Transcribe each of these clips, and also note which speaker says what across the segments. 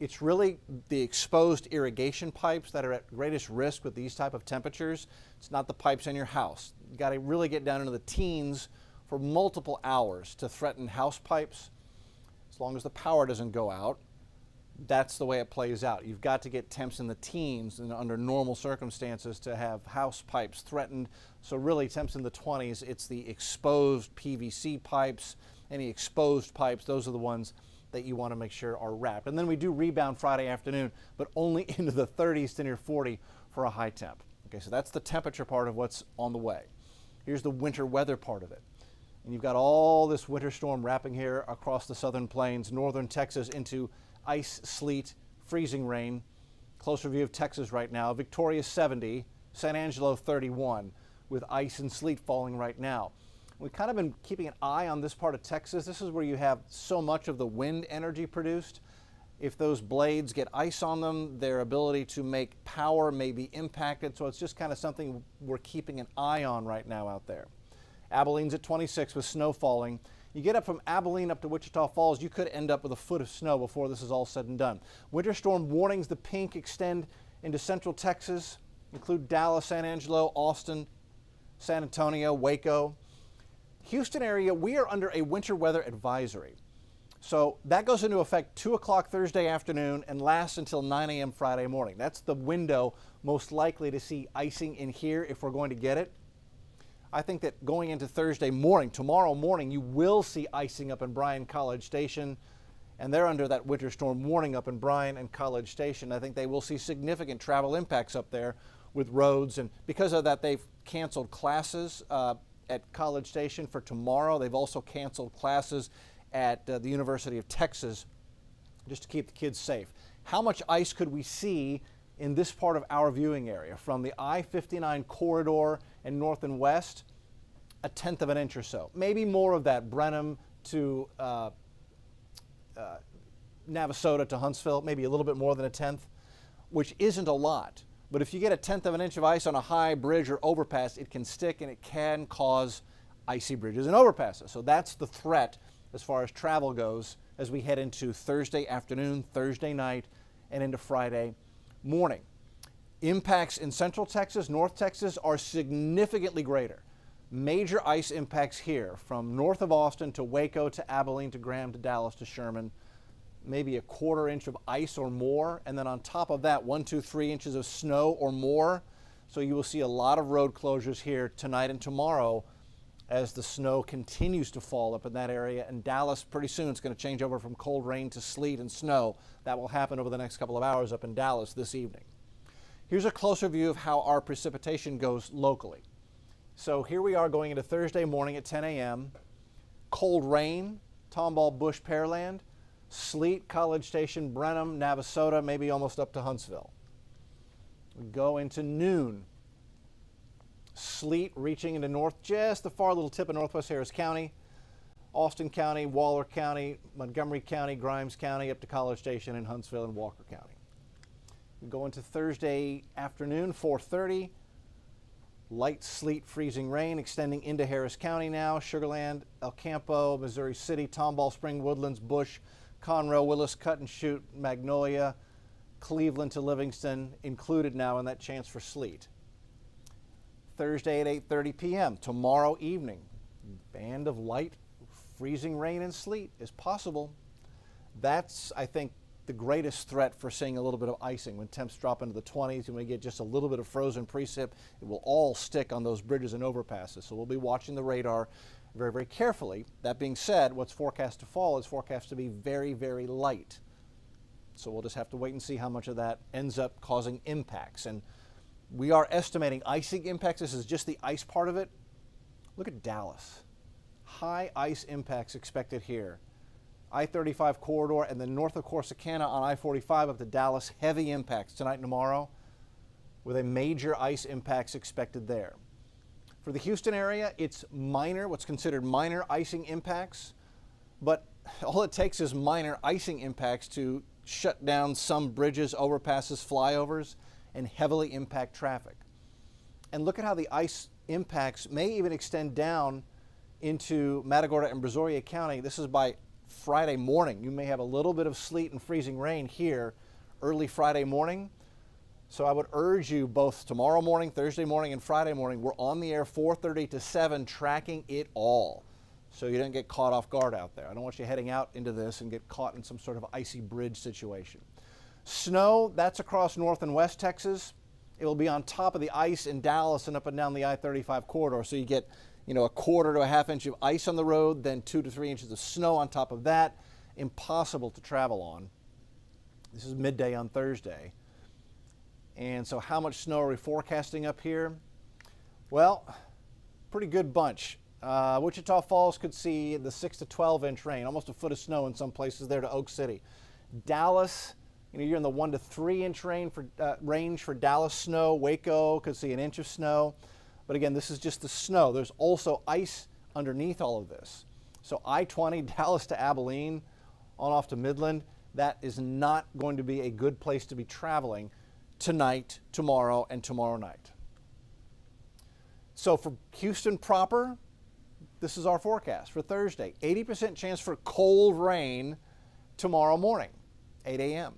Speaker 1: it's really the exposed irrigation pipes that are at greatest risk with these type of temperatures. It's not the pipes in your house. You got to really get down into the teens for multiple hours to threaten house pipes. As long as the power doesn't go out, that's the way it plays out. You've got to get temps in the teens and under normal circumstances to have house pipes threatened. So really temps in the 20s, it's the exposed PVC pipes, any exposed pipes, those are the ones that you want to make sure are wrapped. And then we do rebound Friday afternoon, but only into the 30s to near 40 for a high temp. Okay, so that's the temperature part of what's on the way. Here's the winter weather part of it. And you've got all this winter storm wrapping here across the southern plains, northern Texas into ice, sleet, freezing rain. Closer view of Texas right now. Victoria 70, San Angelo 31, with ice and sleet falling right now. We've kind of been keeping an eye on this part of Texas. This is where you have so much of the wind energy produced. If those blades get ice on them, their ability to make power may be impacted. So it's just kind of something we're keeping an eye on right now out there. Abilene's at 26 with snow falling. You get up from Abilene up to Wichita Falls, you could end up with a foot of snow before this is all said and done. Winter storm warnings, the pink, extend into central Texas, include Dallas, San Angelo, Austin, San Antonio, Waco. Houston area, we are under a winter weather advisory. So that goes into effect 2 o'clock Thursday afternoon and lasts until 9 a.m. Friday morning. That's the window most likely to see icing in here if we're going to get it. I think that going into Thursday morning, tomorrow morning, you will see icing up in Bryan College Station, and they're under that winter storm warning up in Bryan and College Station. I think they will see significant travel impacts up there with roads, and because of that, they've canceled classes at College Station for tomorrow. They've also canceled classes at the University of Texas just to keep the kids safe. How much ice could we see in this part of our viewing area? From the I-59 corridor and north and west, 1/10 of an inch or so. Maybe more of that, Brenham to Navasota to Huntsville, maybe a little bit more than 1/10, which isn't a lot. But if you get 1/10 of an inch of ice on a high bridge or overpass, it can stick and it can cause icy bridges and overpasses. So that's the threat as far as travel goes as we head into Thursday afternoon, Thursday night, and into Friday morning. Impacts in central Texas, north Texas are significantly greater. Major ice impacts here from north of Austin to Waco to Abilene to Graham to Dallas to Sherman. Maybe 1/4 inch of ice or more, and then on top of that 1, 2, 3 inches of snow or more. So you will see a lot of road closures here tonight and tomorrow as the snow continues to fall up in that area. And Dallas, pretty soon it's going to change over from cold rain to sleet and snow. That will happen over the next couple of hours up in Dallas this evening. Here's a closer view of how our precipitation goes locally. So here we are going into Thursday morning at 10 a.m. Cold rain, Tomball, Bush, Pearland. Sleet, College Station, Brenham, Navasota, maybe almost up to Huntsville. We go into noon. Sleet reaching into north, just the far little tip of northwest Harris County, Austin County, Waller County, Montgomery County, Grimes County, up to College Station in Huntsville and Walker County. We go into Thursday afternoon, 4:30. Light sleet, freezing rain extending into Harris County now, Sugarland, El Campo, Missouri City, Tomball, Spring Woodlands, Bush, Conroe, Willis, Cut and Shoot, Magnolia, Cleveland to Livingston included now in that chance for sleet. Thursday at 8:30 p.m. Tomorrow evening, band of light freezing rain and sleet is possible. That's, I think, the greatest threat for seeing a little bit of icing. When temps drop into the 20s and we get just a little bit of frozen precip, it will all stick on those bridges and overpasses. So we'll be watching the radar very, very carefully. That being said, what's forecast to fall is forecast to be very, very light. So we'll just have to wait and see how much of that ends up causing impacts. And we are estimating icing impacts. This is just the ice part of it. Look at Dallas. High ice impacts expected here. I-35 corridor and then north of Corsicana on I-45 up to Dallas. Heavy impacts tonight and tomorrow with a major ice impacts expected there. For the Houston area, it's minor, what's considered minor icing impacts, but all it takes is minor icing impacts to shut down some bridges, overpasses, flyovers, and heavily impact traffic. And look at how the ice impacts may even extend down into Matagorda and Brazoria County. This is by Friday morning. You may have a little bit of sleet and freezing rain here early Friday morning. So I would urge you both tomorrow morning, Thursday morning, and Friday morning. We're on the air 4:30 to 7 tracking it all, so you don't get caught off guard out there. I don't want you heading out into this and get caught in some sort of icy bridge situation. Snow, that's across North and West Texas. It will be on top of the ice in Dallas and up and down the I-35 corridor. So you get, a quarter to a half inch of ice on the road, then 2 to 3 inches of snow on top of that. Impossible to travel on. This is midday on Thursday. And so how much snow are we forecasting up here? Well, pretty good bunch. Wichita Falls could see the 6 to 12 inch rain, almost a foot of snow in some places there to Oak City. Dallas, you're in the 1 to 3 inch range for Dallas snow. Waco could see an inch of snow. But again, this is just the snow. There's also ice underneath all of this. So I-20 Dallas to Abilene, on off to Midland, that is not going to be a good place to be traveling tonight, tomorrow, and tomorrow night. So for Houston proper, this is our forecast for Thursday. 80% chance for cold rain tomorrow morning, 8 a.m.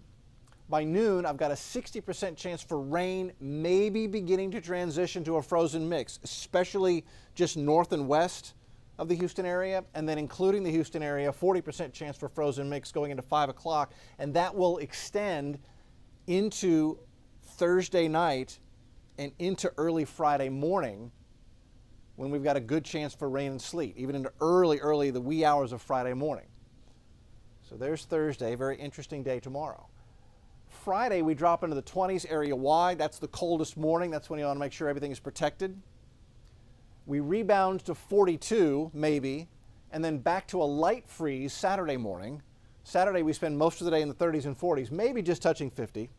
Speaker 1: By noon, I've got a 60% chance for rain, maybe beginning to transition to a frozen mix, especially just north and west of the Houston area, and then including the Houston area, 40% chance for frozen mix going into 5 o'clock, and that will extend into Thursday night and into early Friday morning when we've got a good chance for rain and sleet, even into early, the wee hours of Friday morning. So there's Thursday, very interesting day tomorrow. Friday, we drop into the 20s area-wide. That's the coldest morning. That's when you want to make sure everything is protected. We rebound to 42, maybe, and then back to a light freeze Saturday morning. Saturday, we spend most of the day in the 30s and 40s, maybe just touching 50.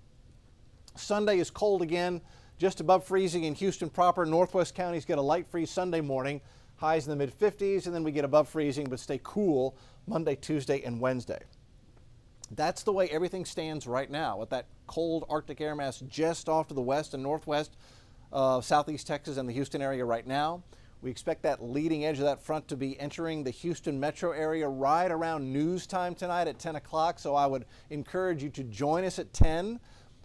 Speaker 1: Sunday is cold again, just above freezing in Houston proper. Northwest counties get a light freeze Sunday morning, highs in the mid-50s, and then we get above freezing but stay cool Monday, Tuesday, and Wednesday. That's the way everything stands right now, with that cold Arctic air mass just off to the west and northwest of southeast Texas and the Houston area right now. We expect that leading edge of that front to be entering the Houston metro area right around news time tonight at 10 o'clock, so I would encourage you to join us at 10.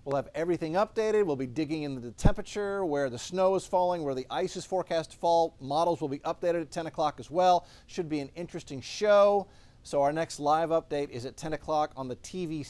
Speaker 1: We'll have everything updated. We'll be digging into the temperature, where the snow is falling, where the ice is forecast to fall. Models will be updated at 10 o'clock as well. Should be an interesting show. So our next live update is at 10 o'clock on the TV